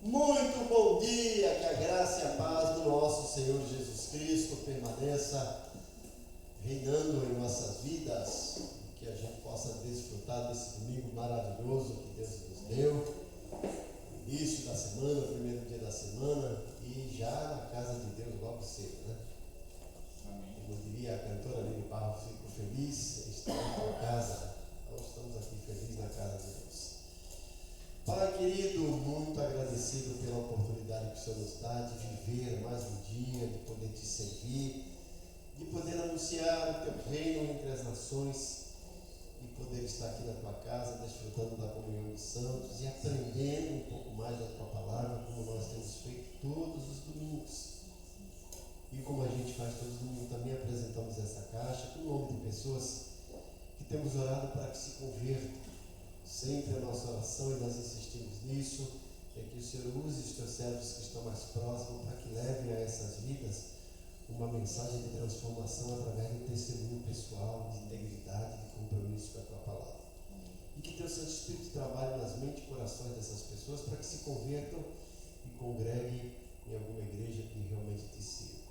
Muito bom dia, que a graça e a paz do nosso Senhor Jesus Cristo permaneça reinando em nossas vidas, que a gente possa desfrutar desse domingo maravilhoso que Deus nos deu, início da semana, primeiro dia da semana, e já na casa de Deus logo cedo, né? Amém. Como diria a cantora Aline Barros, fico feliz em estar em casa. Então estamos aqui felizes na casa de Deus. Pai querido, muito agradecido pela oportunidade que o Senhor nos dá de viver mais um dia, de poder te servir, de poder anunciar o teu reino entre as nações, de poder estar aqui na tua casa, desfrutando da comunhão dos santos e aprendendo um pouco mais da tua palavra, como nós temos feito todos os domingos. E como a gente faz todos os domingos, também apresentamos essa caixa com o nome de pessoas que temos orado para que se convertam. Sempre a nossa oração, e nós insistimos nisso, é que o Senhor use os teus servos que estão mais próximos para que levem a essas vidas uma mensagem de transformação através do testemunho pessoal, de integridade, de compromisso com a tua palavra. E que teu Santo Espírito trabalhe nas mentes e corações dessas pessoas para que se convertam e congreguem em alguma igreja que realmente te sirva.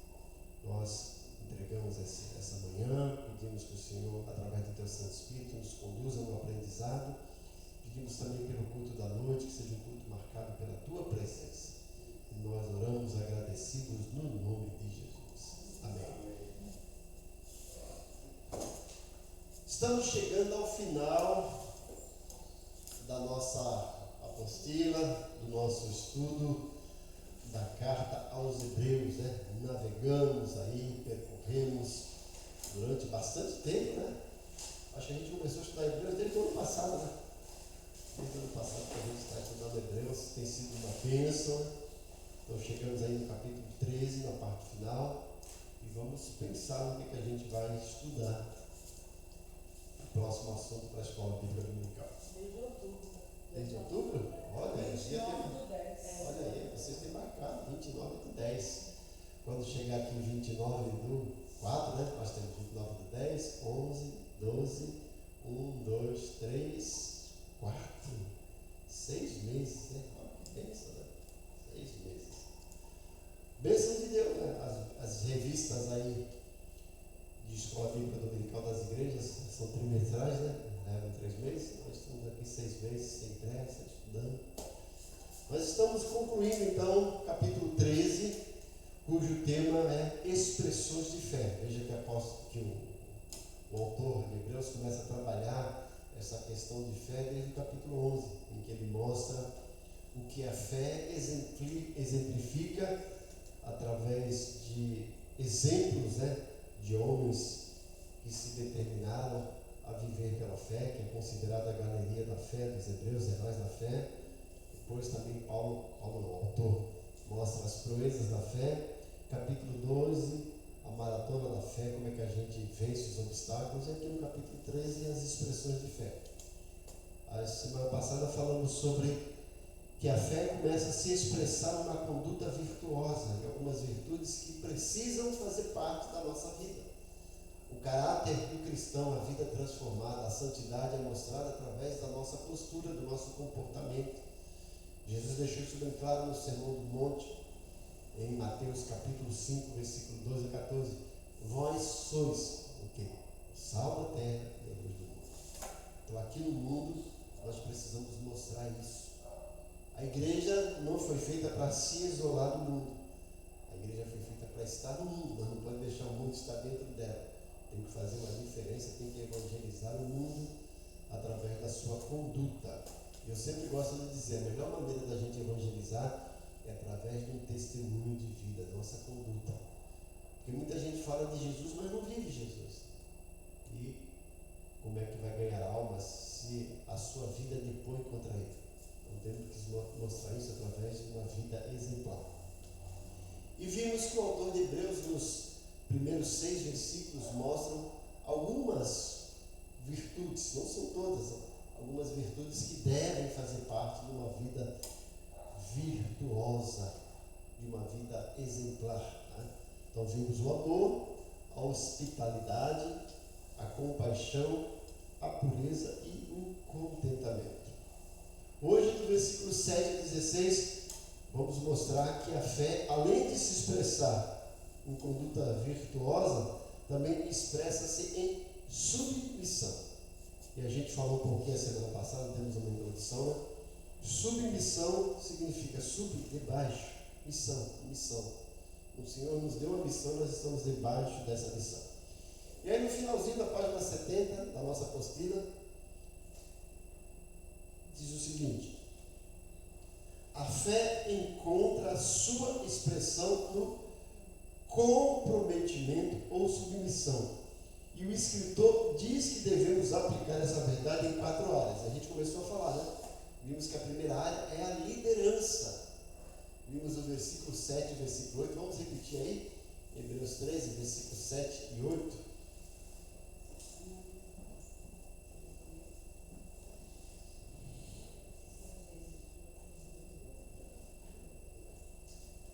Nós entregamos essa manhã, pedimos que o Senhor, através do teu Santo Espírito, nos conduza no aprendizado. Pedimos também pelo culto da noite, que seja um culto marcado pela tua presença. E nós oramos agradecidos no nome de Jesus. Amém. Estamos chegando ao final da nossa apostila, do nosso estudo da carta aos Hebreus, né? Navegamos aí, percorremos durante bastante tempo, né? Acho que a gente começou a estudar Hebreus desde o ano passado, né? Desde o ano passado que a gente está estudando Hebreus, tem sido uma bênção, né? Então chegamos aí no capítulo 13, na parte final, e vamos pensar no que a gente vai estudar. O próximo assunto para a escola bíblica dominical. Desde outubro. Desde outubro? Olha, olha aí, É. vocês têm marcado 29/10. Quando chegar aqui 29/4, né? Nós temos 29/10, 11, 12, 1, 2, 3, 4, 6 meses, né? Que bênção, né? 6 meses. Bênção de Deus, né? As revistas aí de escola bíblica dominical das igrejas são trimestrais, né? Levam 3 meses. Nós estamos aqui 6 meses sem pressa, estudando. Nós estamos concluindo então capítulo 13, cujo tema é expressões de fé. Veja que o autor de Hebreus começa a trabalhar essa questão de fé desde o capítulo 11, em que ele mostra o que a fé exemplifica através de exemplos, né, de homens que se determinaram a viver pela fé, que é considerada a galeria da fé dos hebreus, heróis da fé. Depois também Paulo, o autor, mostra as proezas da fé. Capítulo 12, a maratona da fé, como é que a gente vence os obstáculos. E aqui no capítulo 13, as expressões de fé. A semana passada falamos sobre que a fé começa a se expressar numa conduta virtuosa, em algumas virtudes que precisam fazer parte da nossa vida. O caráter do cristão, a vida transformada, a santidade é mostrada através da nossa postura, do nosso comportamento. Jesus deixou isso bem claro no Sermão do Monte, em Mateus capítulo 5, versículo 12 a 14. Vós sois o quê? O sal da terra e a luz do mundo. Então aqui no mundo nós precisamos mostrar isso. A igreja não foi feita para se isolar do mundo. A igreja foi feita para estar no mundo, mas não pode deixar o mundo estar dentro dela. Tem que fazer uma diferença, tem que evangelizar o mundo através da sua conduta. Eu sempre gosto de dizer, a melhor maneira da gente evangelizar é através de um testemunho de vida, da nossa conduta. Porque muita gente fala de Jesus, mas não vive Jesus. E como é que vai ganhar almas se a sua vida depõe contra ele? Então temos que mostrar isso através de uma vida exemplar. E vimos que o autor de Hebreus, nos primeiros 6 versículos, mostram algumas virtudes, não são todas, algumas virtudes que devem fazer parte de uma vida virtuosa, de uma vida exemplar. Né? Então vimos o amor, a hospitalidade, a compaixão, a pureza e o contentamento. Hoje, do versículo 7 a 16, vamos mostrar que a fé, além de se expressar em conduta virtuosa, também expressa-se em submissão. E a gente falou um pouquinho a semana passada, temos uma introdução, né? Submissão significa sub, debaixo, missão. O Senhor nos deu uma missão, nós estamos debaixo dessa missão. E aí no finalzinho da página 70 da nossa apostila, diz o seguinte: a fé encontra a sua expressão no comprometimento ou submissão. E o escritor diz que devemos aplicar essa verdade em 4 áreas. A gente começou a falar, né? Vimos que a primeira área é a liderança. Vimos o versículo 7 e o versículo 8. Vamos repetir aí? Hebreus 13, versículos 7 e 8.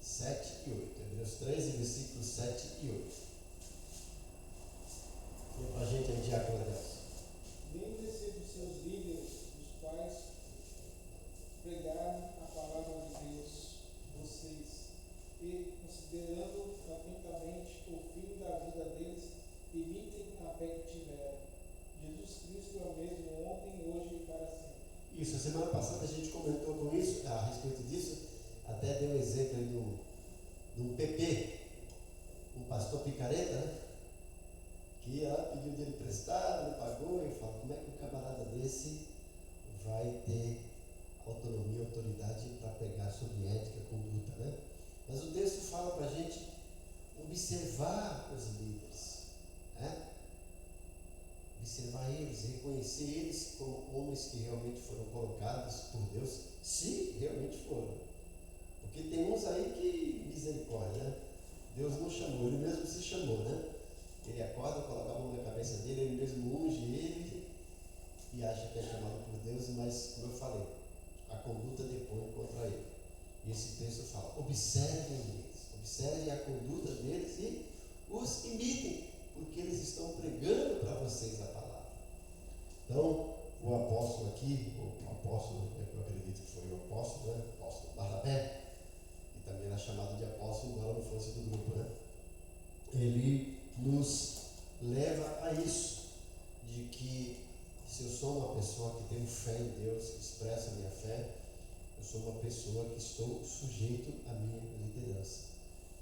7 e 8. Hebreus 13, versículos 7 e 8. Lê para a gente aí, Diácono Adelson. Lembre-se dos seus líderes, dos quais pregaram a palavra de Deus, vocês, e, considerando atentamente o fim da vida deles, imitem a fé que tiveram. Jesus Cristo é o mesmo ontem, hoje e para sempre. Isso, a semana passada a gente comentou com isso, a respeito disso, até deu um exemplo aí de um PP, um pastor picareta, né? Que ia lá, pediu dinheiro emprestado, não pagou, e eu falo, como é que um camarada desse vai ter autonomia, autoridade para pegar sobre ética, conduta, né? Mas o texto fala para a gente observar os líderes, né? Observar eles, reconhecer eles como homens que realmente foram colocados por Deus, se realmente foram. Porque tem uns aí que, misericórdia, né? Deus não chamou, ele mesmo se chamou, né? Ele acorda, coloca a mão na cabeça dele, ele mesmo unge ele e acha que é chamado por Deus, mas, como eu falei, a conduta depõe contra ele. E esse texto fala, observem eles, observem a conduta deles e os imitem, porque eles estão pregando para vocês a palavra. Então, o apóstolo aqui, o apóstolo, eu acredito que foi o apóstolo, né? O apóstolo Barnabé, que também era chamado de apóstolo, embora não fosse do grupo, né? Ele nos leva a isso, de que se eu sou uma pessoa que tenho fé em Deus, que expressa a minha fé, eu sou uma pessoa que estou sujeito à minha liderança.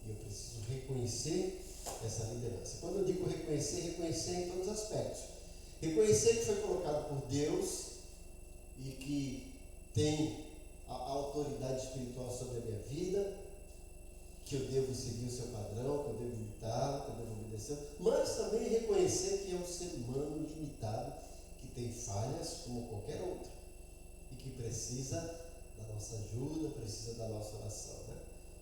E eu preciso reconhecer essa liderança. Quando eu digo reconhecer, reconhecer em todos os aspectos. Reconhecer que foi colocado por Deus e que tem a autoridade espiritual sobre a minha vida, que eu devo seguir o seu padrão, que eu devo imitá-lo, que eu devo obedecer, mas também reconhecer que é um ser humano limitado, que tem falhas como qualquer outro, e que precisa da nossa ajuda, precisa da nossa oração, né?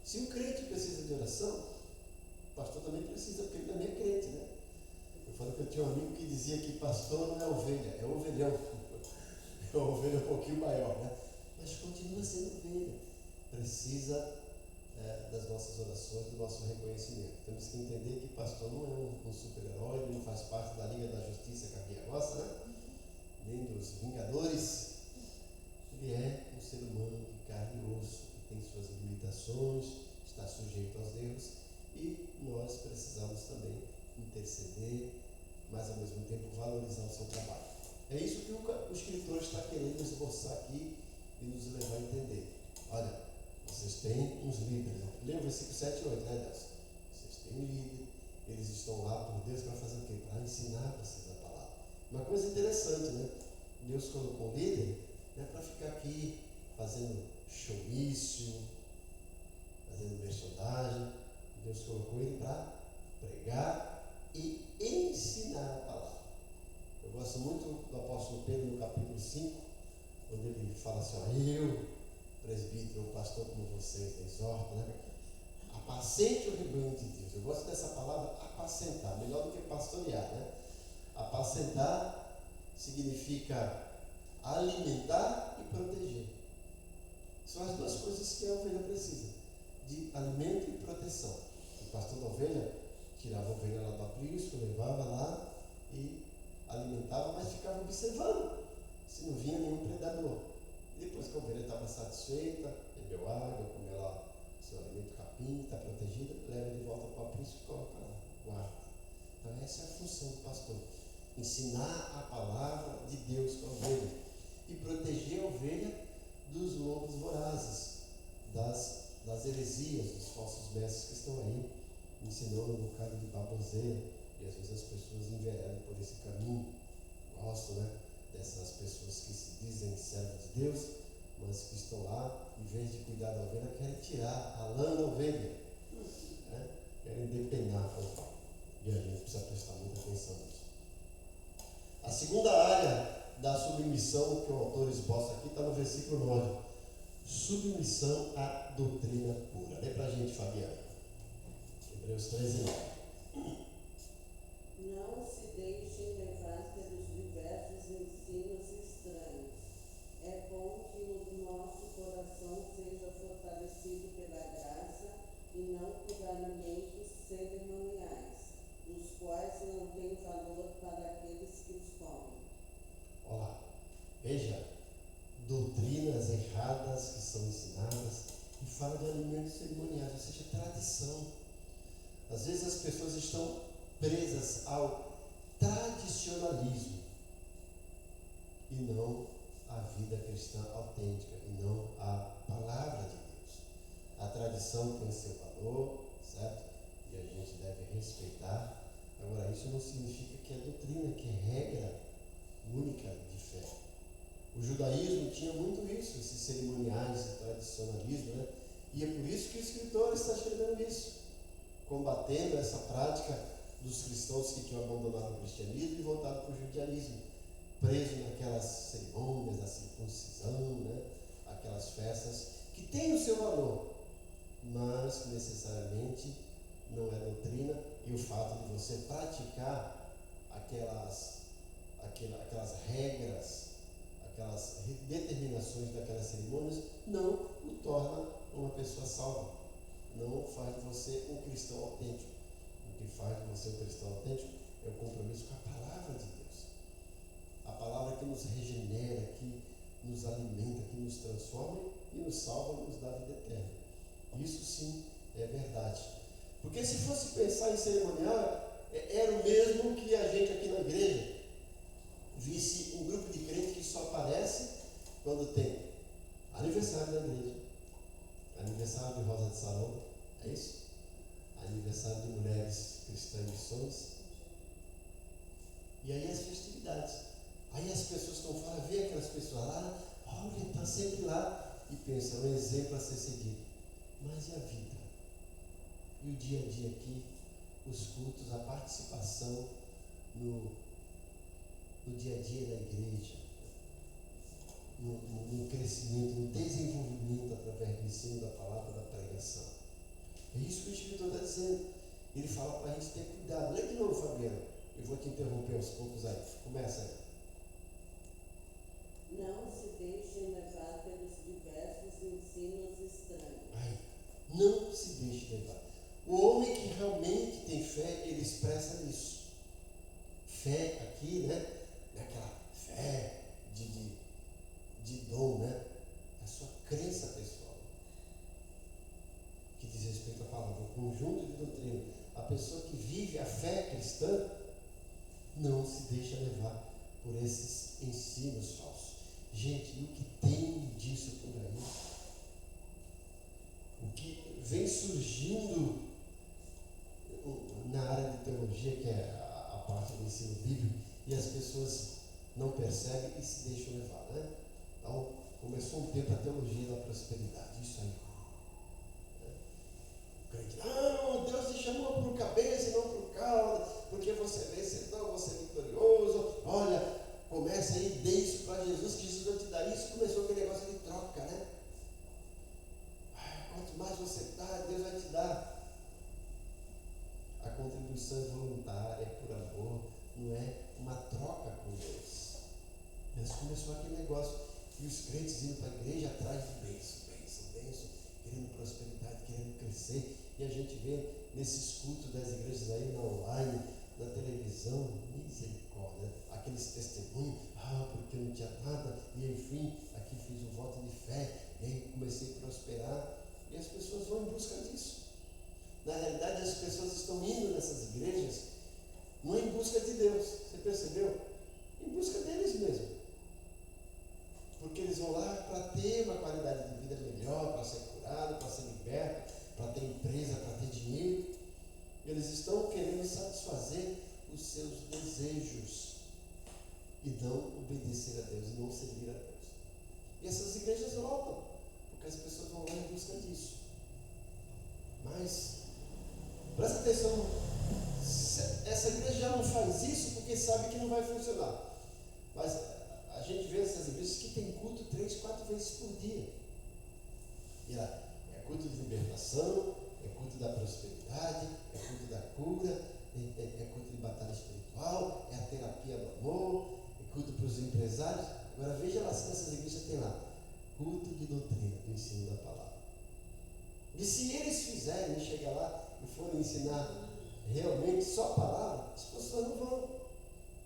Se o crente precisa de oração, o pastor também precisa, porque ele também é crente, né? Eu falo que eu tinha um amigo que dizia que pastor não é ovelha, é ovelhão. É uma ovelha um pouquinho maior, né? Mas continua sendo ovelha. Precisa das nossas orações, do nosso reconhecimento. Temos que entender que pastor não é um super-herói, ele não faz parte da Liga da Justiça que a Bíblia gosta, né? Nem dos Vingadores. Ele é um ser humano de carne e osso, que tem suas limitações, está sujeito aos erros, e nós precisamos também interceder, mas ao mesmo tempo valorizar o seu trabalho. É isso que o escritor está querendo esboçar aqui e nos levar a entender. Olha, vocês têm uns líderes. Lembra o versículo 7 e 8, né, Deus? Vocês têm um líder, eles estão lá por Deus para fazer o quê? Para ensinar vocês a palavra. Uma coisa interessante, né? Deus colocou um líder, não é para ficar aqui fazendo showmício, fazendo merchandising. Deus colocou ele para pregar e ensinar a palavra. Eu gosto muito do apóstolo Pedro no capítulo 5, quando ele fala assim, ó, eu, presbítero, um pastor como vocês, exorto, né? Apacente o rebanho de Deus. Eu gosto dessa palavra apacentar, melhor do que pastorear, né? Apacentar significa alimentar e proteger. São as duas coisas que a ovelha precisa, de alimento e proteção. O pastor da ovelha tirava a ovelha lá do aprisco, levava lá e alimentava, mas ficava observando se não vinha nenhum predador. E depois que a ovelha estava satisfeita, bebeu água, comeu lá seu alimento capim, está protegida, leva de volta para o aprisco e coloca lá, guarda. Então essa é a função do pastor, ensinar a palavra de Deus para a ovelha e proteger a ovelha dos lobos vorazes, das heresias, dos falsos mestres que estão aí, ensinando um bocado de baboseira, e às vezes as pessoas enveredam por esse caminho. Gosto, né, dessas pessoas que se dizem servos de Deus, mas que estão lá, em vez de cuidar da ovelha, querem tirar a lã da ovelha, né? Querem depenar. E a gente precisa prestar muita atenção nisso. A segunda área da submissão que o autor esboça aqui está no versículo 9. Submissão à doutrina pura. Lê para a gente, Fabiana. Hebreus 13, 9. Não se deixem levar pelos diversos ensinos estranhos. É bom que o nosso coração seja fortalecido pela graça e não por alimentos cerimoniais, os quais não têm valor para aqueles que os comem. Olha lá, veja, doutrinas erradas que são ensinadas, e fala de alimentos cerimoniais, ou seja, tradição. Às vezes as pessoas estão presas ao tradicionalismo e não à vida cristã autêntica, e não à palavra de Deus. A tradição tem seu valor, certo? E a gente deve respeitar. Agora, isso não significa que é doutrina, que é regra única de fé. O judaísmo tinha muito isso, esses cerimoniais e tradicionalismo, né? E é por isso que o escritor está escrevendo isso, combatendo essa prática dos cristãos que tinham abandonado o cristianismo e voltado para o judaísmo, preso naquelas cerimônias, a circuncisão, né? Aquelas festas que têm o seu valor, mas que necessariamente não é doutrina, e o fato de você praticar aquelas regras, aquelas determinações daquelas cerimônias, não o torna uma pessoa salva, não faz de você um cristão autêntico. O que faz de você um cristão autêntico é o compromisso com a palavra de Deus, a palavra que nos regenera, que nos alimenta, que nos transforma e nos salva e nos dá vida eterna. Isso sim é verdade. Porque se fosse pensar em cerimonial, era o mesmo que a gente aqui na igreja visse um grupo de crentes que só aparece quando tem aniversário da igreja, aniversário de Rosa de Sarão, é isso? Aniversário de mulheres cristãs em missões, e aí as festividades. Aí as pessoas estão fora, vê aquelas pessoas lá, olha, está sempre lá, e pensa, um exemplo a ser seguido. Mas e a vida? E o dia a dia aqui, os cultos, a participação no dia a dia da igreja, no crescimento, no desenvolvimento através do ensino da palavra, da pregação. É isso que o escritor está dizendo. Ele fala para a gente ter cuidado. Lê de novo, Fabiano. Eu vou te interromper aos poucos aí. Começa aí. Não se deixem levar pelos diversos ensinos estranhos. Aí, não se deixe levar. O homem que realmente tem fé, ele expressa isso. Fé aqui, né? Não é aquela fé de dom, né? É a sua crença pessoal, que diz respeito à palavra, o conjunto de doutrina. A pessoa que vive a fé cristã não se deixa levar por esses ensinos falsos. Gente, o que tem disso por aí? O que vem surgindo na área de teologia, que é a parte do ensino bíblico, e as pessoas não percebem e se deixam levar, né? Então, começou um tempo a teologia da prosperidade, isso aí. O crente, não, Deus te chamou para o cabeça e não para o cauda, porque você é vencedor, você é vitorioso. Olha, começa aí, dê isso para Jesus, que Jesus vai te dar isso. Começou aquele negócio de troca, né? Quanto mais você dá, Deus vai te dar. A contribuição é voluntária, é por amor, não é uma troca com Deus. Mas começou aquele negócio, e os crentes indo para a igreja atrás de bênção, querendo prosperidade, querendo crescer, e a gente vê nesses cultos das igrejas aí, na online, na televisão, misericórdia, aqueles testemunhos, porque eu não tinha nada, e enfim, aqui fiz um voto de fé, e aí comecei a prosperar, e as pessoas vão em busca disso. Na realidade, as pessoas estão indo nessas igrejas não em busca de Deus, você percebeu? Em busca deles mesmos. Porque eles vão lá para ter uma qualidade de vida melhor, para ser curado, para ser liberto, para ter empresa, para ter dinheiro. Eles estão querendo satisfazer os seus desejos e não obedecer a Deus, e não servir a Deus. E essas igrejas lotam, porque as pessoas vão lá em busca disso. Mas, presta atenção, essa igreja já não faz isso porque sabe que não vai funcionar. Mas a gente vê essas igrejas que tem culto 3, 4 vezes por dia. E é culto de libertação, é culto da prosperidade, é culto da cura, é culto de batalha espiritual, é a terapia do amor, é culto para os empresários. Agora veja lá se nessas igrejas tem lá culto de doutrina, do ensino da palavra. E se eles fizerem, chegar lá e forem ensinar realmente só a palavra, as pessoas não vão.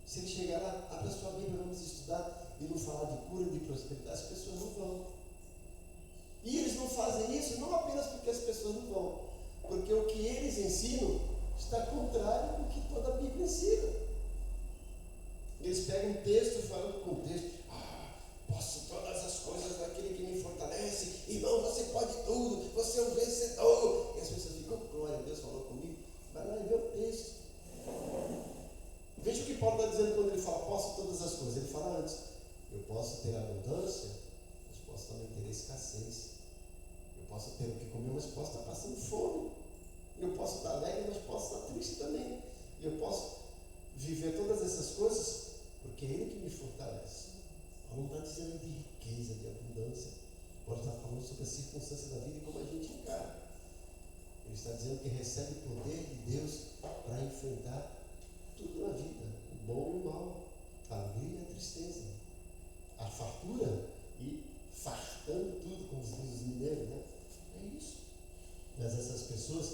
Se ele chegar lá, abre a sua Bíblia, vamos estudar, e não falar de cura, de prosperidade, as pessoas não vão. E eles não fazem isso não apenas porque as pessoas não vão, porque o que eles ensinam está contrário ao que toda a Bíblia ensina. Eles pegam um texto falando com o texto, posso todas as coisas daquele que me fortalece, irmão, você pode tudo, você é um vencedor. E as pessoas ficam, glória a Deus, falou comigo. Vai lá e vê o texto. Veja o que Paulo está dizendo quando ele fala, posso todas as coisas. Ele fala antes, eu posso ter abundância, mas posso também ter escassez. Eu posso ter o que comer, mas posso estar passando fome. Eu posso estar alegre, mas posso estar triste também. Eu posso viver todas essas coisas, porque é Ele que me fortalece. Paulo não está dizendo de riqueza, de abundância. Paulo está falando sobre a circunstância da vida e como a gente encara. Ele está dizendo que recebe o poder de Deus para enfrentar tudo na vida, o bom e o mal, a alegria e a tristeza, a fartura e fartando tudo, como diz os mineiros, né? É isso. Mas essas pessoas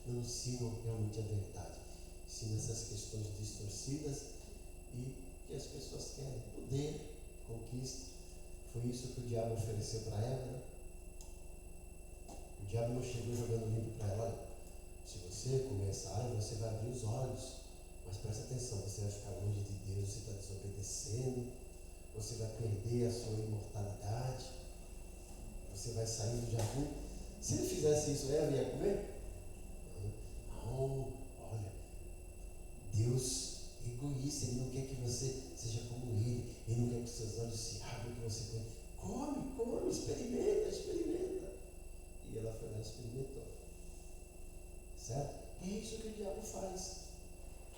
não ensinam realmente a verdade, ensinam essas questões distorcidas e que as pessoas querem poder, conquista. Foi isso que o diabo ofereceu para ela, né? O diabo não chegou jogando livro para ela, olha, se você comer essa árvore, você vai abrir os olhos. Mas presta atenção, você vai ficar longe de Deus, você está desobedecendo, você vai perder a sua imortalidade, você vai sair do jardim. Se ele fizesse isso, ela ia comer? Não, olha, Deus é egoísta, Ele não quer que você seja como Ele não quer que os seus olhos se abram, que você come, experimenta. E ela foi lá e experimentou. Certo? É isso que o diabo faz.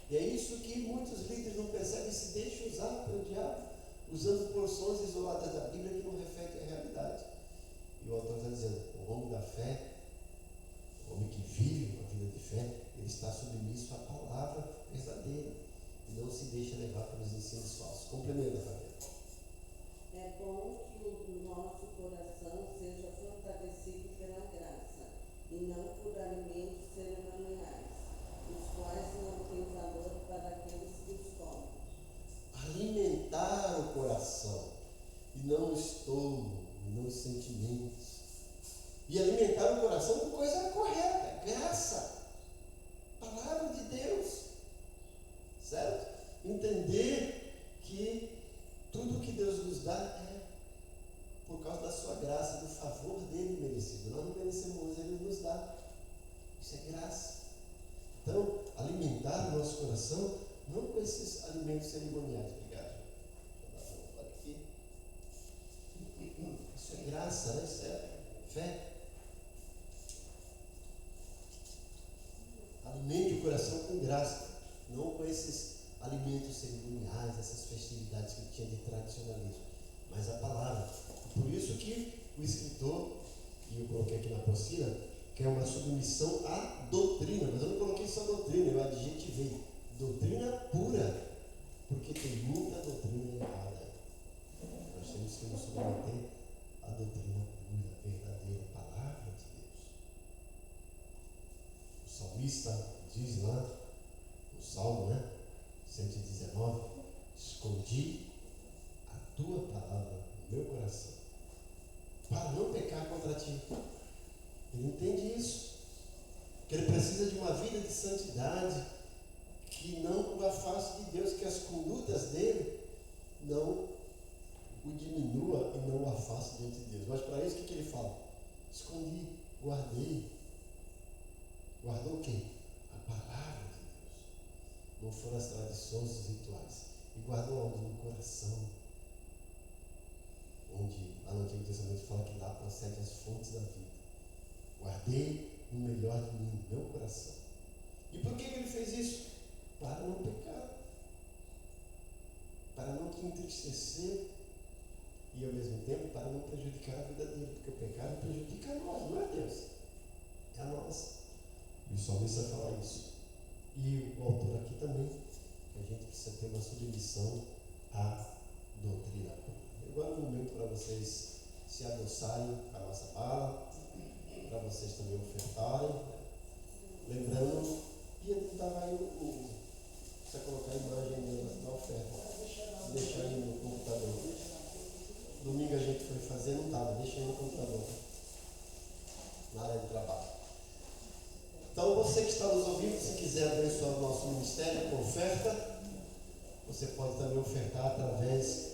E é isso que muitos líderes não percebem, se deixam usar pelo diabo, usando porções isoladas da Bíblia que não refletem a realidade. E o autor está dizendo, o homem da fé, o homem que vive uma vida de fé, ele está submisso à palavra verdadeira e não se deixa levar pelos ensinos falsos. Complementa, Fabiana. É bom que o nosso coração seja fortalecido pela graça e não por alimentos cerimoniais, os quais não têm valor para aqueles que os comem. Alimentar o coração e não o estômago, e não os sentimentos. E alimentar o coração com coisa correta, graça, palavra de Deus, certo? Entender que tudo que Deus nos dá é por causa da sua graça, do favor dele merecido. Nós não merecemos, ele nos dá. Isso é graça. Então, alimentar o nosso coração não com esses alimentos cerimoniais. Obrigado. Olha aqui. Isso é graça, né? Isso é fé. Alimente o coração com graça, não com esses alimentos cerimoniais, essas festividades que tinha de tradicionalismo, mas a palavra. Por isso que o escritor, e eu coloquei aqui na apostila, que é uma submissão à doutrina, mas eu não coloquei só doutrina, eu adjetivei doutrina pura, porque tem muita doutrina errada. Nós temos que nos submeter à doutrina pura, verdadeira, palavra de Deus. O salmista diz lá, no Salmo, né? 119, escondi a tua palavra no meu coração, Ele entende isso. Que ele precisa de uma vida de santidade que não o afaste de Deus, que as condutas dele não o diminua e não o afaste diante de Deus. Mas para isso, o que ele fala? Escondi, guardei. Guardou o quê? A palavra de Deus. Não foram as tradições, os rituais. E guardou onde? No coração. Onde lá no Antigo Testamento fala que lá procede as fontes da vida. Guardei o melhor de mim, meu coração. E por que ele fez isso? Para não pecar. Para não te entristecer. E ao mesmo tempo para não prejudicar a vida dele. Porque o pecado prejudica a nós, não é Deus. É a nós. E o salmista fala isso. E o autor aqui também, que a gente precisa ter uma submissão à doutrina. Agora é um momento para vocês se adoçarem a nossa bala, para vocês também ofertarem. Lembrando, e não estava aí precisa colocar a imagem da oferta. Deixa aí no computador. Domingo a gente foi fazer, não estava, deixa aí no computador. Na área de trabalho. Então você que está nos ouvindo, se quiser abençoar o nosso ministério com oferta, você pode também ofertar através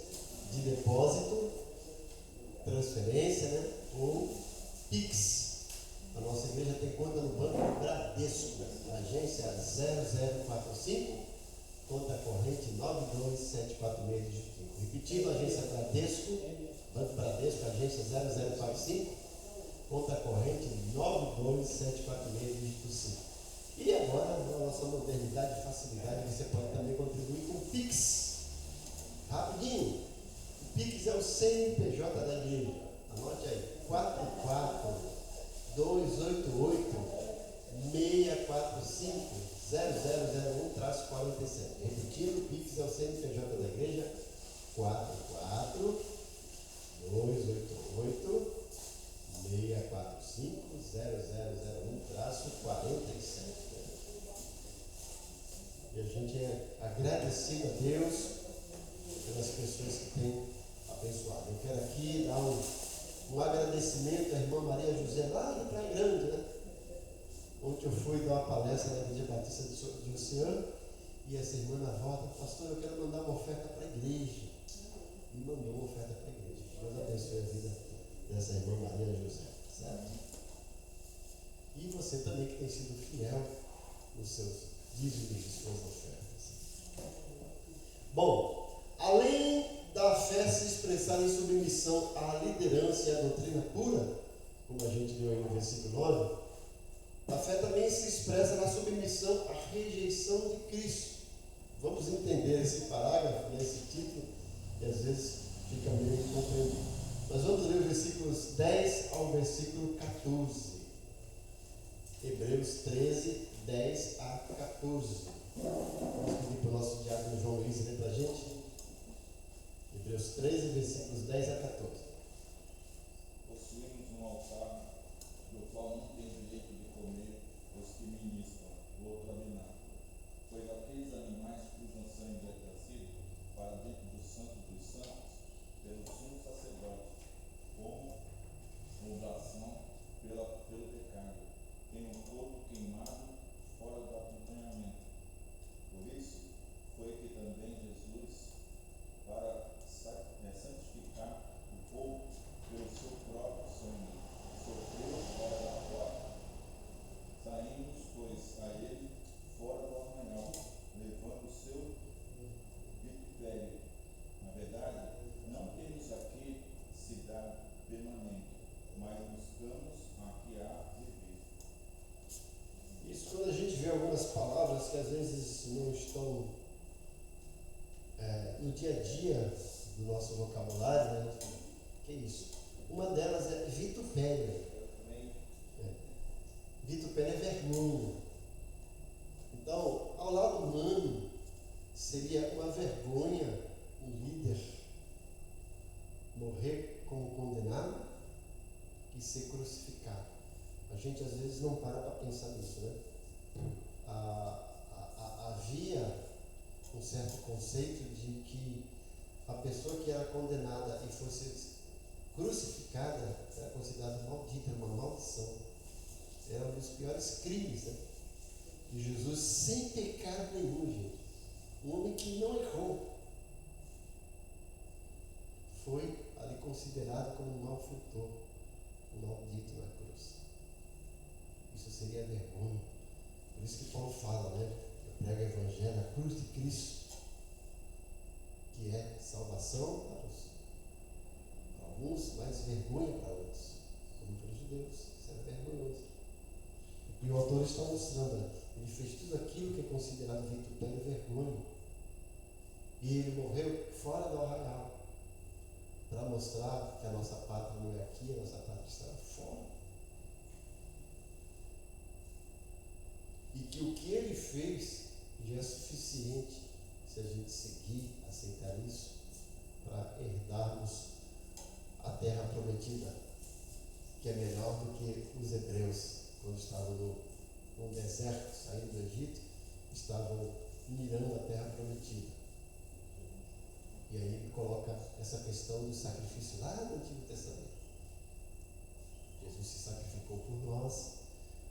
de depósito, transferência, né? Ou Pix. A nossa igreja tem conta no Banco Bradesco, agência 0045, conta corrente 92746. Repetindo, agência Bradesco, Banco Bradesco, agência 0045, conta corrente 92746. E agora, na nossa modernidade e facilidade, você pode também contribuir com o Pix. Rapidinho. O Pix é o CNPJ da igreja. Anote aí. 44245-645-0001-47. Repetindo, o Pix é o CNPJ da igreja. 44245-645-0001-47. E a gente é agradecido a Deus pelas pessoas que têm abençoado. Eu quero aqui dar um agradecimento à irmã Maria José, lá de Praia Grande, né? Ontem eu fui dar uma palestra na Igreja Batista de Oceano, e essa irmã na volta, pastor, eu quero mandar uma oferta para a igreja. E mandou uma oferta para a igreja. Deus abençoe a vida dessa irmã Maria José, certo? E você também que tem sido fiel nos seus dízimos e suas ofertas. Bom, além da fé se expressar em submissão à liderança e à doutrina pura, como a gente viu aí no versículo 9, a fé também se expressa na submissão à rejeição de Cristo. Vamos entender esse parágrafo, esse título, que às vezes fica meio incompreendido. Nós vamos ler os versículos 10 ao versículo 14. Hebreus 13, 10 a 14. Vamos pedir para o nosso diácono João Luiz ler para a gente. Hebreus 13, versículos 10 a 14. Possuímos um altar do qual não tem direito de comer os que ministram o outro abináculo, pois aqueles animais cujo sangue é trazido para dentro do santo dos santos pelo sumo sacerdote, como oblação pelo pecado, tem um corpo queimado fora do acompanhamento. Por isso, foi que também Jesus, para santificar o povo pelo seu próprio sangue, sofreu fora da porta. Saímos, pois, a ele fora do arraial, levando o seu vitupério. Na verdade, não temos aqui cidade permanente, mas buscamos a que há de vir. Isso quando a gente vê algumas palavras que às vezes não estão no dia a dia do nosso vocabulário, né? Que é isso? Uma delas é vitupério. Vitupério é vergonha. Então, ao lado humano, seria uma vergonha um líder morrer como condenado e ser crucificado. A gente às vezes não para pensar nisso, né? Havia um certo conceito de que a pessoa que era condenada e fosse crucificada era considerada maldita, uma maldição. era um dos piores crimes, né? E Jesus, sem pecado nenhum, gente, um homem que não errou, foi ali considerado como um malfeitor, um maldito na cruz. Isso seria vergonha. Por isso que Paulo fala, né? Eu prego o Evangelho, a cruz de Cristo, que é salvação para alguns, mas vergonha para outros, como para os judeus. Isso era vergonhoso. E o autor está mostrando, né? Ele fez tudo aquilo que é considerado vitupério e vergonha. E ele morreu fora do arraial, para mostrar que a nossa pátria não é aqui, a nossa pátria está lá fora. E que o que ele fez já é suficiente, se a gente seguir, aceitar isso, para herdarmos a terra prometida, que é melhor do que os hebreus, quando estavam no deserto, saindo do Egito, estavam mirando a terra prometida. E aí ele coloca essa questão do sacrifício lá no Antigo Testamento. Jesus se sacrificou por nós,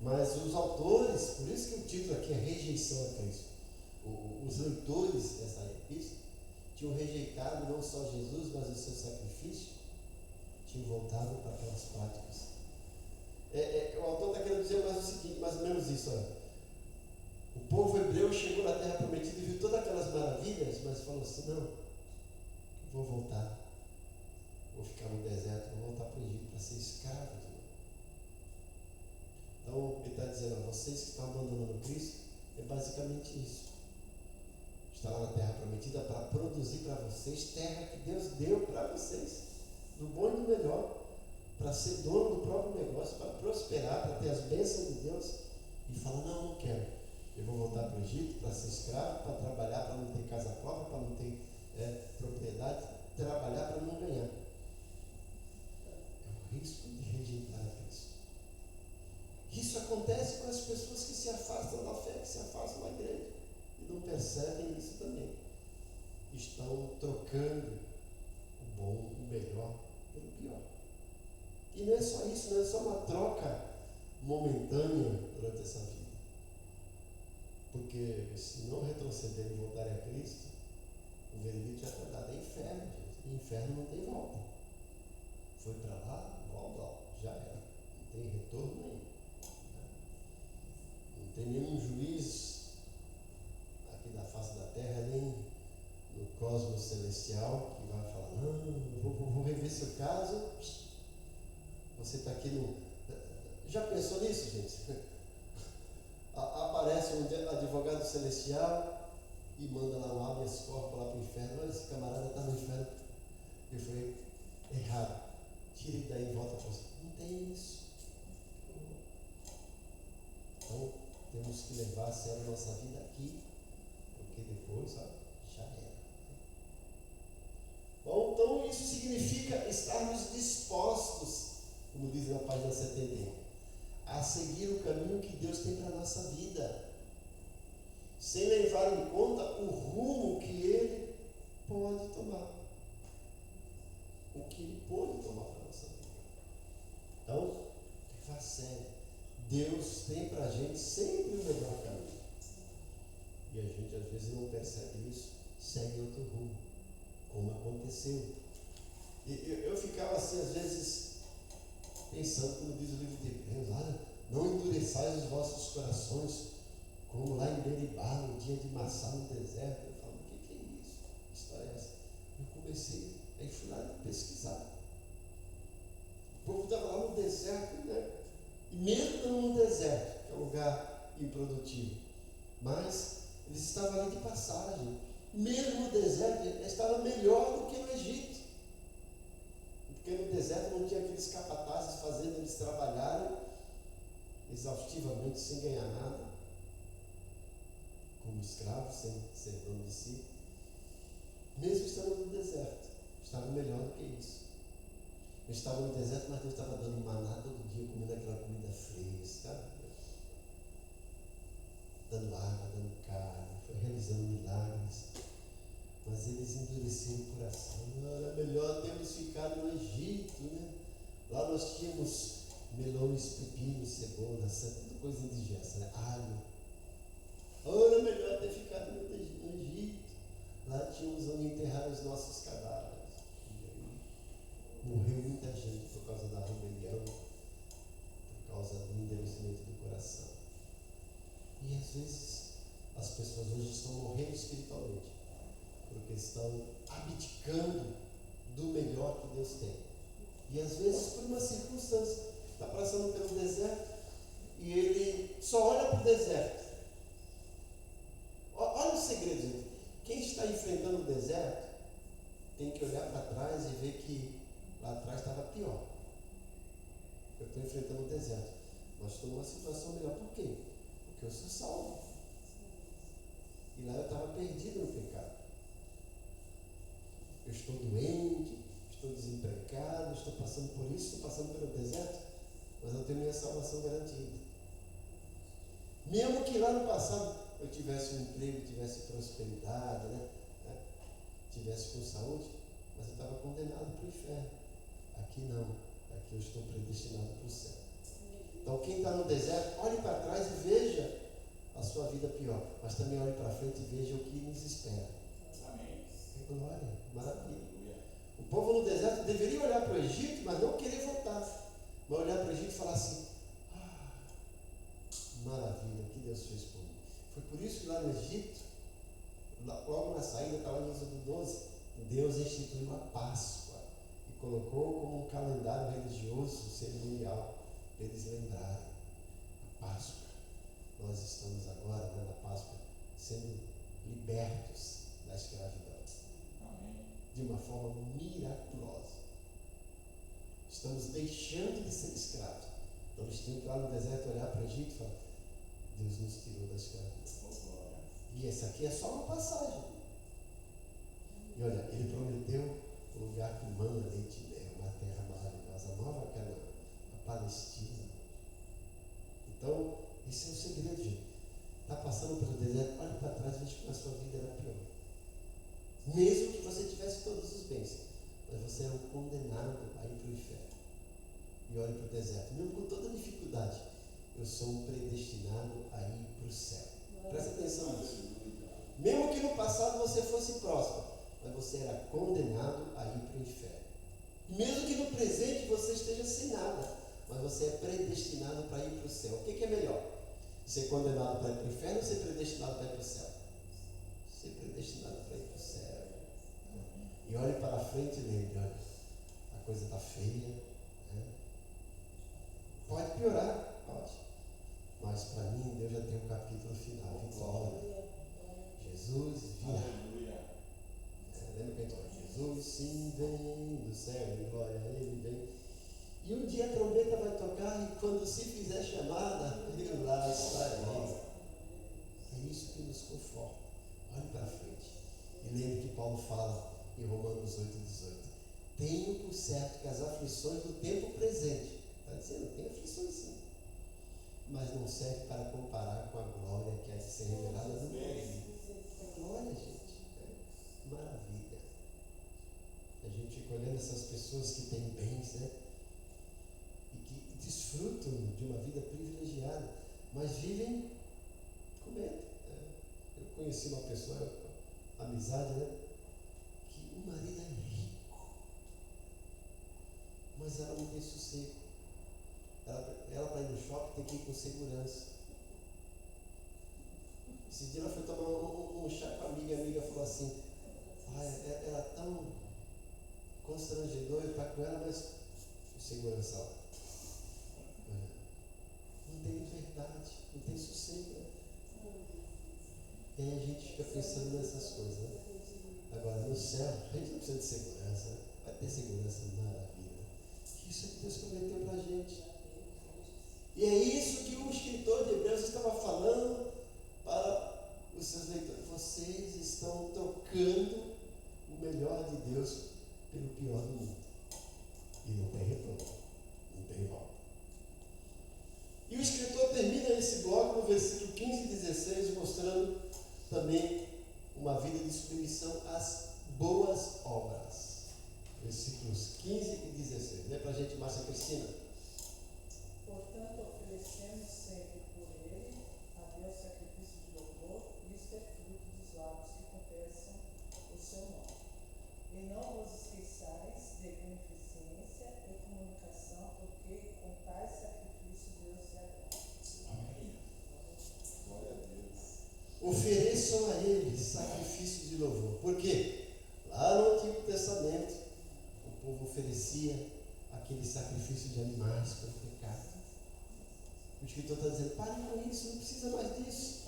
mas os autores, por isso que o título aqui é Rejeição a Cristo. Os leitores dessa epístola tinham rejeitado não só Jesus, mas o seu sacrifício, tinham voltado para aquelas práticas. O autor está querendo dizer mais ou menos isso. Olha. O povo hebreu chegou na terra prometida e viu todas aquelas maravilhas, mas falou assim: não, vou voltar, vou ficar no deserto, vou voltar para o Egito para ser escravo de novo. Então ele está dizendo: vocês que estão abandonando Cristo, é basicamente isso. Está lá na terra prometida para produzir para vocês terra que Deus deu para vocês, do bom e do melhor, para ser dono do próprio negócio, para prosperar, para ter as bênçãos de Deus. E fala: não quero, eu vou voltar para o Egito para ser escravo, para trabalhar, para não ter casa própria, para não ter propriedade, trabalhar para não ganhar. É o risco de rejeitar a Cristo. Isso acontece com as pessoas que se afastam da fé, que se afastam da igreja e não percebem isso também. Estão trocando o bom, o melhor pelo pior. E não é só isso, não é só uma troca momentânea durante essa vida. Porque se não retrocederem e voltarem a Cristo, o veredito já está dado, é inferno, gente. E inferno não tem volta. Foi para lá, volta, já era. Não tem retorno nenhum. Não tem nenhum juiz aqui da face da terra, nem no cosmos celestial, que vai falar: não, vou rever seu caso. Você está aqui no... Já pensou nisso, gente? Aparece um advogado celestial e manda lá um habeas corpus lá para o inferno. Olha, esse camarada está no inferno. Eu falei: errado. Tire daí e volta para você. Não tem isso. Então, temos que levar a sério a nossa vida aqui, porque depois, já era. Bom, então isso significa estarmos dispostos, como diz na página 71, a seguir o caminho que Deus tem para a nossa vida, sem levar em conta o rumo que Ele pode tomar. O que Ele pode tomar para a nossa vida. Então, levar a sério. Deus tem para a gente sempre o melhor caminho. E a gente às vezes não percebe isso, segue outro rumo, como aconteceu. Eu ficava assim, às vezes, pensando, como diz o livro de Hebreus, não endureçais os vossos corações, como lá em Meribá, no dia de Massá, no deserto. Eu falo: o que é isso? Que história é essa? Eu comecei, aí fui lá pesquisar. O povo estava lá no deserto, né? E mesmo no deserto, que é um lugar improdutivo, mas eles estavam ali de passagem. Mesmo no deserto, estava melhor do que no Egito. Porque no deserto não tinha aqueles capatazes fazendo eles trabalharem exaustivamente, sem ganhar nada, como escravos, sem ser dono de si. Mesmo estando no deserto, estava melhor do que isso. Eu estava no deserto, mas Deus estava dando maná todo dia, comendo aquela comida fresca, dando água, dando carne, foi realizando milagres. Mas eles endureceram o coração. Era melhor termos ficado no Egito, né? Lá nós tínhamos melões arroz, pepino, cebola, tudo coisa indigesta, né? Alho. Ora, melhor ter ficado no Egito. Lá tínhamos onde enterrar os nossos cadáveres. Morreu muita gente por causa da rebelião, por causa do endurecimento do coração. E às vezes as pessoas hoje estão morrendo espiritualmente, porque estão abdicando do melhor que Deus tem. E às vezes por uma circunstância, está passando pelo deserto e ele só olha para o deserto. Olha o segredo, gente. Quem está enfrentando o deserto tem que olhar para trás e ver que lá atrás estava pior. Eu estou enfrentando o deserto, mas estou numa situação melhor. Por quê? Porque eu sou salvo. E lá eu estava perdido no pecado. Eu estou doente, estou desempregado, estou passando por isso, estou passando pelo deserto, mas eu tenho minha salvação garantida. Mesmo que lá no passado eu tivesse um emprego, tivesse prosperidade, tivesse com saúde, mas eu estava condenado para o inferno. Aqui não, aqui eu estou predestinado para o céu. Então quem está no deserto, olhe para trás e veja a sua vida pior, mas também olhe para frente e veja o que nos espera. Amém. É glória, maravilha. O povo no deserto deveria olhar para o Egito, mas não querer voltar. Mas olhar para o Egito e falar assim: maravilha, o que Deus fez por mim. Foi por isso que lá no Egito, logo na saída, estava em Êxodo 12, Deus instituiu a Páscoa e colocou como um calendário religioso, cerimonial, para eles lembrarem a Páscoa. Nós estamos agora, na Páscoa, sendo libertos da escravidão. Amém. De uma forma miraculosa. Estamos deixando de ser escravos. Então eles tinham que ir lá no deserto olhar para o Egito e falar: Deus nos tirou da escravidão. E essa aqui é só uma passagem. E olha, ele prometeu um lugar que mana leite e mel, uma terra maravilhosa, a Nova Canaã, a Palestina. Então, esse é o segredo, gente. Está passando pelo deserto, olhe para trás e veja que a sua vida era pior. Mesmo que você tivesse todos os bens, mas você era um condenado a ir para o inferno. E olhe para o deserto, mesmo com toda dificuldade, eu sou um predestinado a ir para o céu. Presta atenção nisso. Mesmo que no passado você fosse próspero, mas você era condenado a ir para o inferno. Mesmo que no presente você esteja sem nada, mas você é predestinado para ir para o céu. O que é melhor? Ser condenado para ir para o inferno ou ser predestinado para ir para o céu? Ser predestinado para ir para o céu. E olhe para frente e lembre: olha, a coisa está feia. Pode piorar, pode. Mas para mim, Deus já tem um capítulo final, vitória. Jesus virá. Lembra que a gente fala: Jesus sim vem do céu, em glória, ele vem. E um dia a trombeta vai tocar e quando se fizer chamada, ele lá estarei. É isso que nos conforta. Olhe para frente. E lembre que Paulo fala em Romanos 8,18: tenho por certo que as aflições do tempo presente, está dizendo, tem aflições sim, mas não serve para comparar com a glória que há de ser revelada no mundo. É glória, gente. É maravilha. A gente fica olhando essas pessoas que têm bens, e que desfrutam de uma vida privilegiada, mas vivem com medo. Eu conheci uma pessoa, amizade, que o marido é rico, mas ela não tem sossego. Ela para ir no shopping tem que ir com segurança. Esse dia ela foi tomar um chá com a amiga falou assim: era tão constrangedor eu estar com ela, mas segurança lá. Não tem liberdade, não tem sossego. E aí a gente fica pensando nessas coisas. Agora, no céu, a gente não precisa de segurança, vai ter segurança, maravilha. Isso é que Deus prometeu para a gente. E é isso que o escritor de Hebreus estava falando para os seus leitores. Vocês estão trocando o melhor de Deus pelo pior do mundo. E não tem retorno, não tem volta. E o escritor termina esse bloco no versículo 15 e 16, mostrando também uma vida de submissão às boas obras. Versículos 15 e 16. Lê para a gente, Márcia Cristina. os lábios que confessam o seu nome. E não vos esqueçais de beneficência e comunicação, porque com tais sacrifícios Deus se agrada. Amém. Glória a Deus. Ofereçam a Ele sacrifício de louvor. Por quê? Lá no Antigo Testamento, o povo oferecia aquele sacrifício de animais pelo pecado. O escritor está dizendo, pare com isso, não precisa mais disso.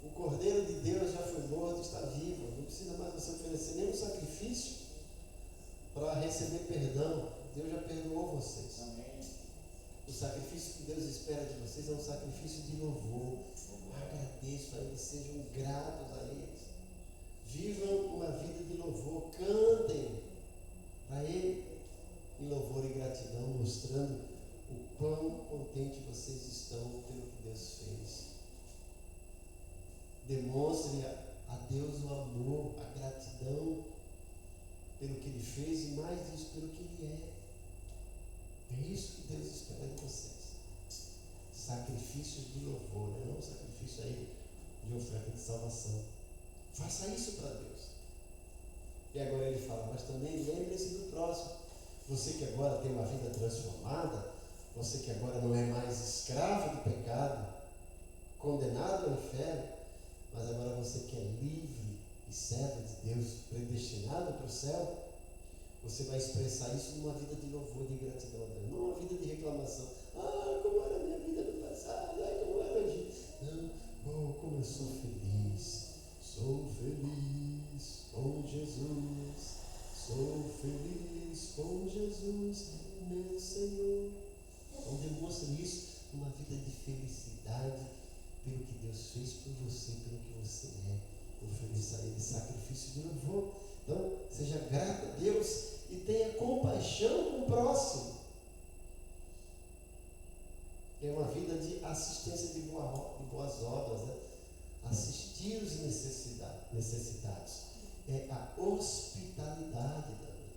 O Cordeiro de Deus já foi morto, está vivo. Não precisa mais você oferecer nenhum sacrifício para receber perdão. Deus já perdoou vocês. Amém. O sacrifício que Deus espera de vocês é um sacrifício de louvor. Agradeço a Ele, sejam gratos a Ele. Vivam uma vida de louvor, cantem a Ele em louvor e gratidão, mostrando o quão contente vocês estão pelo que Deus fez. Demonstre a Deus o amor, a gratidão pelo que Ele fez e mais disso, pelo que Ele é. É isso que Deus espera de vocês. Sacrifícios de louvor, né? Não sacrifício aí de oferta de salvação. Faça isso para Deus. E agora ele fala, mas também lembre-se do próximo. Você que agora tem uma vida transformada, você que agora não é mais escravo do pecado, condenado ao inferno, mas agora você que é livre e servo de Deus, predestinado para o céu, você vai expressar isso numa vida de louvor, de gratidão a Deus, não uma vida de reclamação. Ah, como era a minha vida no passado, ah, como era hoje. Não, oh, como eu sou feliz. Sou feliz com Jesus, sou feliz com Jesus, meu Senhor. Então demonstre isso numa vida de felicidade pelo que Deus fez por você, pelo que você é. Ofereça a Ele sacrifício de louvor. Então, seja grato a Deus e tenha compaixão com o próximo. É uma vida de assistência de boas obras, né? Assistir os necessitados. É a hospitalidade também.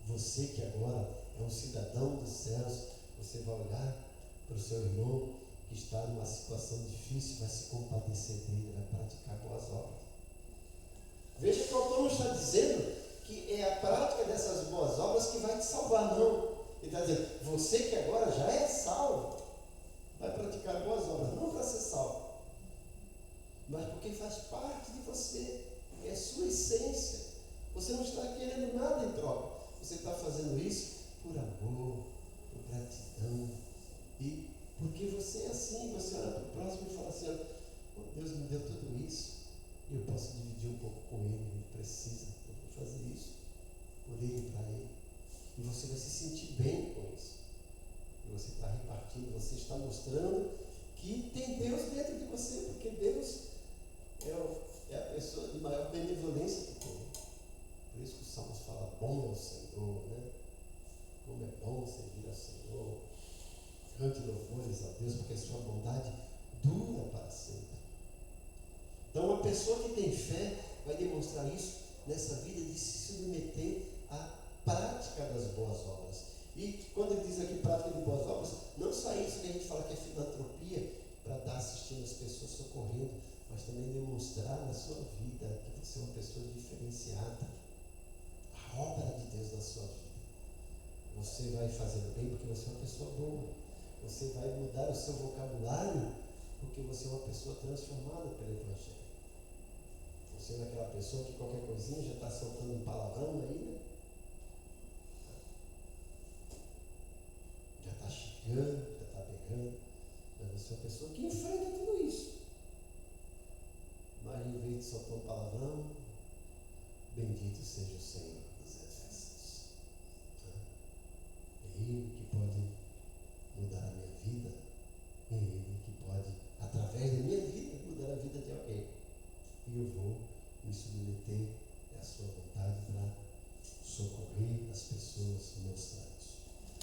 Você que agora é um cidadão dos céus, você vai olhar para o seu irmão que está numa situação difícil, vai se compadecer dele, vai praticar boas obras. Veja que o autor não está dizendo que é a prática dessas boas obras que vai te salvar, não. Ele está dizendo, você que agora já é salvo, vai praticar boas obras, não para ser salvo, mas porque faz parte de você, é sua essência. Você não está querendo nada em troca, você está fazendo isso por amor, por gratidão, e porque você é assim. Você olha para o próximo e fala assim, oh, Deus me deu tudo isso, e eu posso dividir um pouco com Ele precisa, eu vou fazer isso por Ele e para Ele, e você vai se sentir bem com isso, e você está repartindo, você está mostrando que tem Deus dentro de você, porque Deus é a pessoa de maior benevolência que tem. Por isso que o Salmos fala, bom é o Senhor, né? Como é bom servir ao Senhor. Cante louvores a Deus, porque a sua bondade dura para sempre. Então, uma pessoa que tem fé vai demonstrar isso nessa vida de se submeter à prática das boas obras. E quando ele diz aqui prática de boas obras, não só isso que a gente fala que é filantropia, para estar assistindo as pessoas, socorrendo, mas também demonstrar na sua vida que você é uma pessoa diferenciada. A obra de Deus na sua vida. Você vai fazer bem porque você é uma pessoa boa. Você vai mudar o seu vocabulário porque você é uma pessoa transformada pelo Evangelho. Você é aquela pessoa que qualquer coisinha já está soltando um palavrão aí, né? Já está xingando, já está pegando. Mas você é uma pessoa que enfrenta tudo isso. Mas em vez de soltar um palavrão, bendito seja o Senhor dos Exércitos. É Ele que pode mudar a minha vida, é Ele que pode, através da minha vida, mudar a vida de alguém. E eu vou me submeter à sua vontade para socorrer as pessoas, mostrar isso.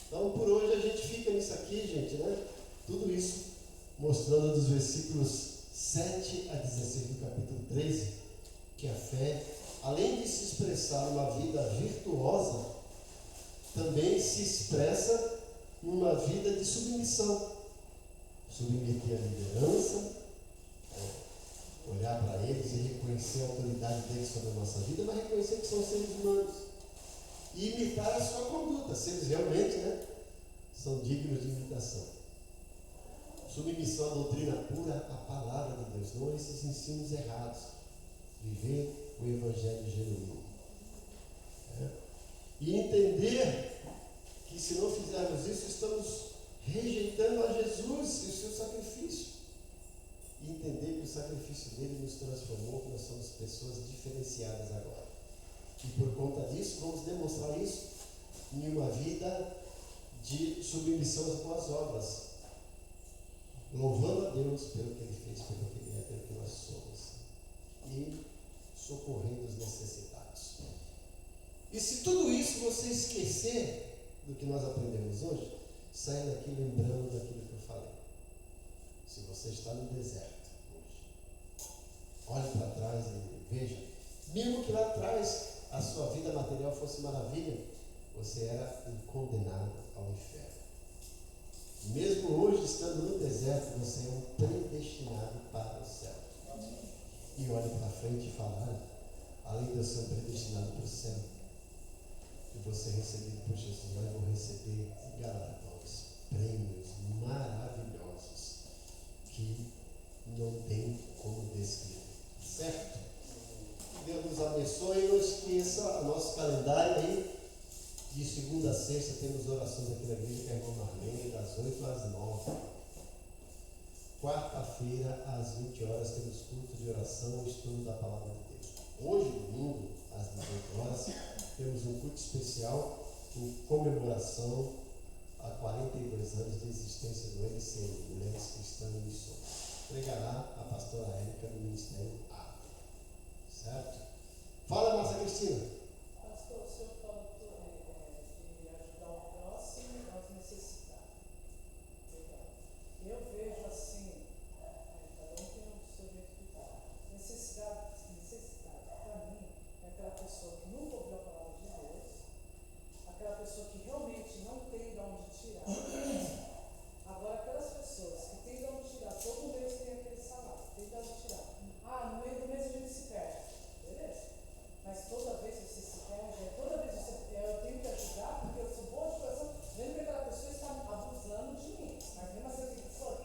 Então, por hoje a gente fica nisso aqui, gente, né? Tudo isso mostrando dos versículos 7 a 16 do capítulo 13, que a fé, além de se expressar uma vida virtuosa, também se expressa numa vida de submissão. Submeter a liderança, olhar para eles e reconhecer a autoridade deles sobre a nossa vida, mas reconhecer que são seres humanos e imitar a sua conduta, se eles realmente, né, são dignos de imitação. Submissão à doutrina pura, à palavra de Deus, não a esses ensinos errados. Viver o Evangelho genuíno. E entender que se não fizermos isso, estamos rejeitando a Jesus e o seu sacrifício. E entender que o sacrifício dele nos transformou, que nós somos pessoas diferenciadas agora. E por conta disso, vamos demonstrar isso em uma vida de submissão às boas obras, louvando a Deus pelo que ele fez, pelo que ele é, pelo que nós somos, e socorrendo os necessitados. E se tudo isso você esquecer do que nós aprendemos hoje, saia daqui lembrando daquilo que eu falei. Se você está no deserto hoje, olhe para trás e veja, mesmo que lá atrás a sua vida material fosse maravilha, você era um condenado ao inferno. Mesmo hoje, estando no deserto, você é um predestinado para o céu. E olhe para frente e fala, além de eu ser um predestinado para o céu, eu vou ser recebido por Jesus, mas eu vou receber galardões, prêmios maravilhosos que não tem como descrever. Certo? Que Deus nos abençoe e não esqueça o nosso calendário aí. De segunda a sexta temos orações aqui na igreja com a irmã Marlene, das 8 às 9. Quarta-feira, às 20 horas, temos culto de oração e estudo da Palavra de Deus. Hoje, domingo, às 18 horas, temos um culto especial em comemoração a 42 anos de existência do MCM, Mulheres Cristãs em Missões. Pregará a pastora Érica do Ministério A. Certo? Fala, Márcia Cristina. Pastor, o senhor falou de ajudar o próximo e aos necessitados. Legal. Eu vejo assim, cada um tem o seu jeito de falar. Necessidade, para mim, é aquela pessoa que nunca ouviu a palavra de Deus, aquela pessoa que realmente não tem de onde tirar. Agora, aquelas pessoas que têm de onde tirar, todo mês tem aquele salário, tem de onde tirar. No meio do mês a gente se perde. Beleza? Mas toda vez você se perde, toda vez eu tenho que ajudar, porque eu sou boa de coração, vendo que aquela pessoa está abusando de mim. Mas mesmo assim eu tenho que falar,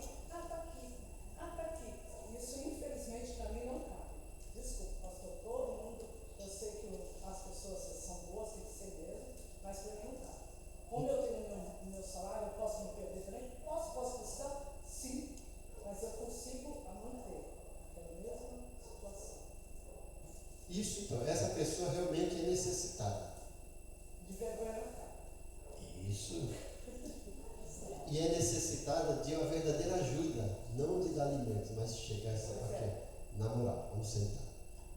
tá aqui. Isso infelizmente para mim não cabe. Desculpa, pastor, todo mundo, eu sei que as pessoas são boas, tem que ser mesmo, mas para mim não cabe. Como eu tenho meu salário, eu posso me perder também? Posso precisar? Sim, mas eu consigo manter aquela mesma situação. Isso, então, essa pessoa realmente é necessitada. De vergonha na cara. Isso. E é necessitada de uma verdadeira ajuda, não de dar alimentos, mas de chegar e saber aqui, na moral, vamos sentar.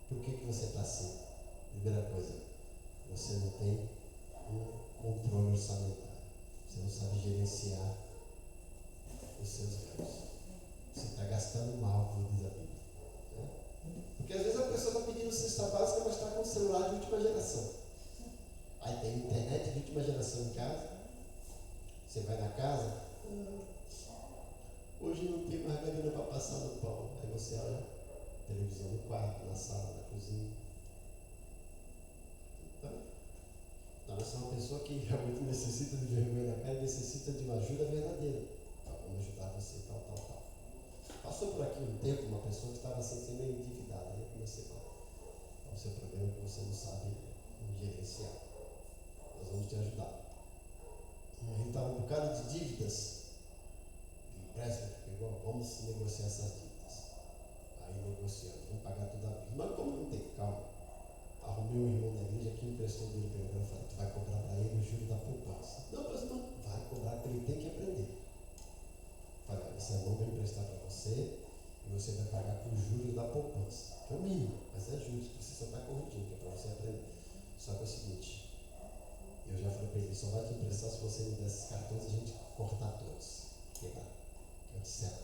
Por que você está assim? Primeira coisa, você não tem um controle orçamentário. Você não sabe gerenciar os seus ganhos. Você está gastando mal, como diz a Bíblia. Né? Porque às vezes a pessoa está pedindo cesta básica, mas está com um celular de última geração. Aí tem internet de última geração em casa. Você vai na casa, hoje não tem mais margarina para passar no pão. Aí você olha televisão no quarto, na sala, na cozinha. Então essa é uma pessoa que realmente necessita de vergonha na cara e necessita de uma ajuda verdadeira. Então, vamos ajudar você, tal. Passou por aqui um tempo uma pessoa que estava assim, sendo meio endividada. Aí eu comecei a falar, o seu problema é que você não sabe gerenciar. Nós vamos te ajudar. A gente estava um bocado de dívidas, de empréstimo que pegou, vamos negociar essas dívidas. Aí negociamos, vamos pagar tudo a vista. Mas como não tem calma, arrumei um irmão da igreja que emprestou dele para ele, eu falei, tu vai cobrar para ele o juro da poupança. Não, mas não, vai cobrar porque ele tem que aprender. Eu falei, esse irmão vai emprestar para você e você vai pagar com os juros da poupança. Que é o mínimo, mas é justo, você só está corrigindo, que é para você aprender. Só que é o seguinte, eu já falei para ele, só vai te emprestar se você me der esses cartões e a gente cortar todos. Quebrar. Que é o céu.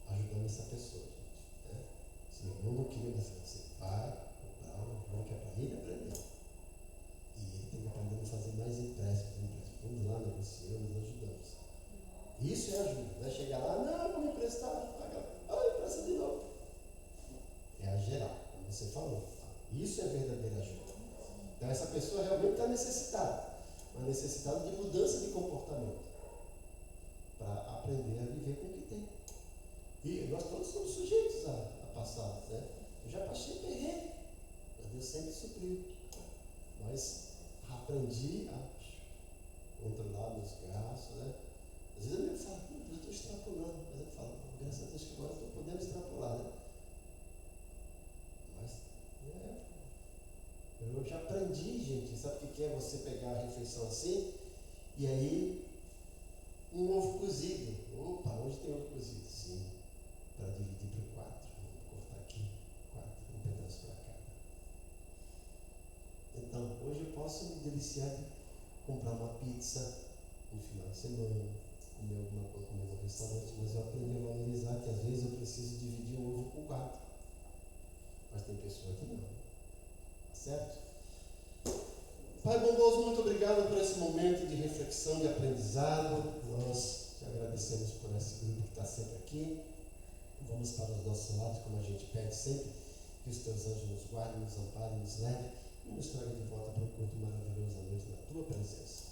Ajudando essa pessoa, gente. Né? Se o irmão não queria, você vai comprar um irmão que é para ele aprender. E ele tem que aprender a fazer mais empréstimos. Vamos lá, negociamos, ajudamos. Isso é ajuda. Não é chegar lá, não, vou me emprestar, paga. Empresta de novo. uma necessidade de mudança de comportamento para aprender a viver com o que tem. E nós todos somos sujeitos a passar, né? Eu já passei perrengue, mas Deus sempre supriu. Mas aprendi a controlar meus gastos, né? Às vezes eu me falo, eu estou extrapolando, mas eu falo, graças a Deus que agora estou podendo extrapolar, né? Mas eu já aprendi, gente, sabe o que é você pegar a refeição assim, e aí um ovo cozido. Opa, hoje tem ovo cozido, sim. Para dividir por 4. Vamos cortar aqui 4, um pedaço para cada. Então, hoje eu posso me deliciar de comprar uma pizza no final de semana, comer alguma coisa, comer no restaurante, mas eu aprendi a valorizar que às vezes eu preciso dividir um ovo com 4. Mas tem pessoa que não. Tá certo? Pai bondoso, muito obrigado por esse momento de reflexão, de aprendizado. Nós te agradecemos por esse grupo que está sempre aqui. Vamos para os nossos lados, como a gente pede sempre, que os teus anjos nos guardem, nos amparem, nos levem e nos tragam de volta para um culto maravilhoso à noite na tua presença.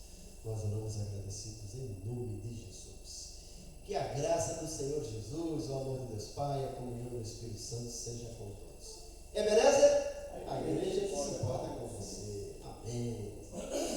Nós oramos agradecidos em nome de Jesus. Que a graça do Senhor Jesus, o amor de Deus Pai, a comunhão do Espírito Santo seja com todos. Ebenezer, a igreja que se importa com você. Amém.